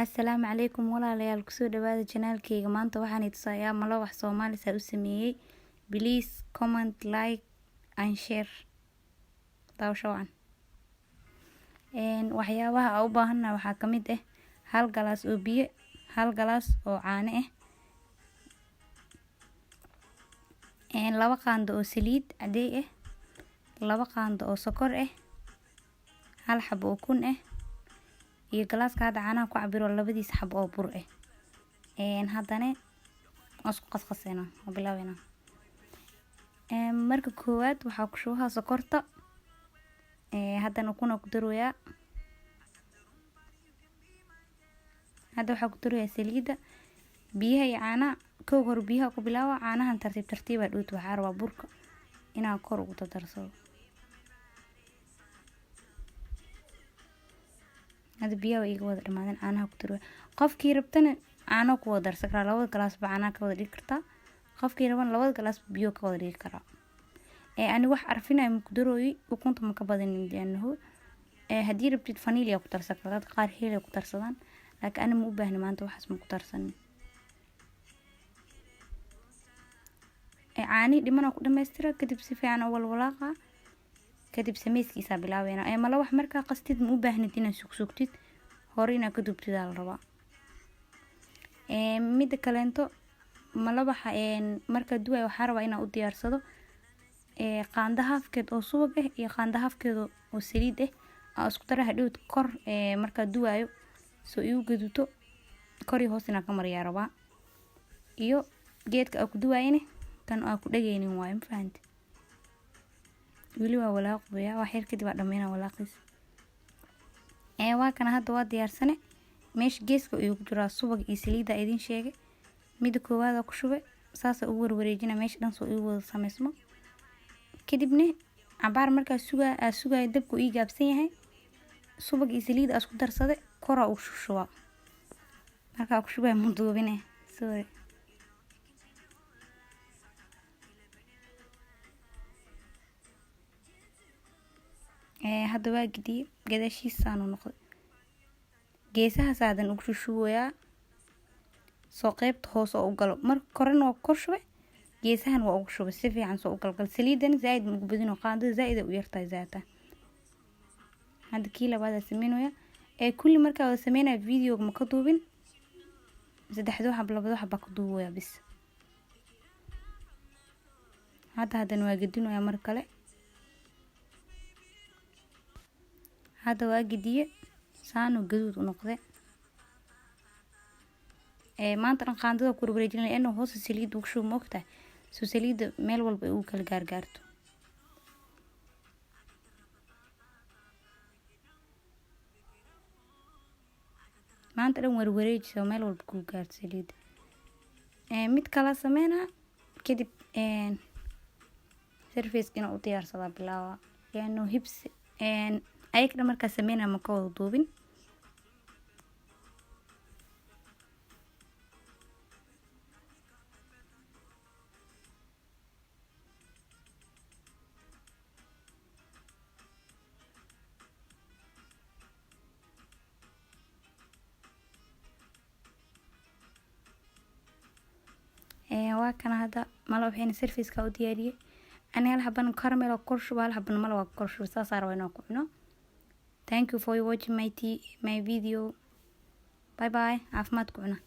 Assalaamu calaykum walaalayaal kusoo dhawaada channelkayga. Maanta waxaan tusayaa malo wax Soomaali ah u sameeyay. Please comment, like and share. Daawasho wacan. Waxyaabaha aan u baahanahay waxaa ka mid ah hal galaas oo biyo, hal galaas oo caano ah, laba qaando oo saliid caday ah, laba qaando oo sokor ah, hal xabo oo kun ah, iyo galaaska hada caanaha ku cabiro labadiis xabo oo bur ah. Haddana isku qasqasayna oo bilaawayna. Marka koowaad waxaa ku shubaha sokorta. Haddana kuna ku daroya. Hadda waxaa ku daroya saliida, biyaha iyo caanaha. Kow hor biyaha ku bilaawa, caanahan tartiib tartiib ah dhuut waxaa rabaa burka inaa kor ugu darsado. Hadda biyaha iga wada dhamaadeen, caanaha ku daroya. Qofkii rabtana caano ku wada darsan karaa, labada galaas ba caanaha ka wada dhigi kartaa. Qofkii rabana labada galaas biyo ka wada dhigi karaa. Ani wax arfinay ma ku darooyi, ukunta ma ka badanin diyaanahu. Haddii rabtid vanilla ku darsan kartaa, qaar heel ku darsadaan, laakiin ani ma u baahni maanta waxaas ma ku darsanin. Caani dhimana ku dhameystira kadib si fiican u walwalaaqa. Kadib sameyskiisa bilaawayna. Malo wax markaa qastid ma u baahnid inaad sugsugtid, hore inaad ka dubtid la rabaa. Mid kaleento malo waxa marka duway waxaa rabaa inaad u diyaarsado qaanda hafkeed oo subag ah iyo qaanda hafkeed oo saliid ah. Isku dara hadhow kor marka duwayo soo igu gaduto kor iyo hoos inaad ka mariyaa rabaa. Iyo geedka aad ku duwayne kan aad ku dhageynin waay ma fahanti. wili waa walaaqaya wax yar kadib waa dhameena walaaqis. Waa kana hadda waa diyaarsane. Meesh geeska igu jira subag iyo saliid idin sheegay. Mid koowaad ku shubay saas ugu warwareejina meesh dhan soo igu wada sameysmo. Kadibna cabaar markaa sugay dabku ii gaabsan yahay. Subag iyo saliid isku darsaday kor u shushuwa. Markaa ku shubay muduubine. Sorry. Hadda waa gidii gadaashiisaan u noqday. Geesaha saadan ugu shushuwaya soo qaybta hoos oo u galo. Marka korna waa kor shubay, geesahan waa ugu shubay si fiican soo u galgal. Saliidan zaid ma gubadino qaando zaid u yartahay zaata. Hadda kii labaad sameynaya. Kulli markaa wada sameynaya video ma ka duubin. Saddexdo xab labado xab ka duubaya bis. Haddan waa gidinaya mar kale. Hadda waa gidiye saano gaduud u noqday. Maanta dhan qaandada ku wareejinay inuu hoos saliid ugu shubo moogtahay. Soo saliida meel walba ay u kala gaargaarto. Maanta dhan wareejisa meel walba ku gaarto saliid. Mid kala sameeyna kadib surface ina u diyaarsada bilaawa. Hibs ayagna markaa sameeyna ma ka wada duubin. Waa kana hadda malo waxayna surface ka u diyaariyay. Ani hal xabban caramel oo kor shuba hal xabban malo waa kor shuba saas arwaa inaan ku cuno. Thank you for watching my video. Bye bye. Caafimaad ku cuna.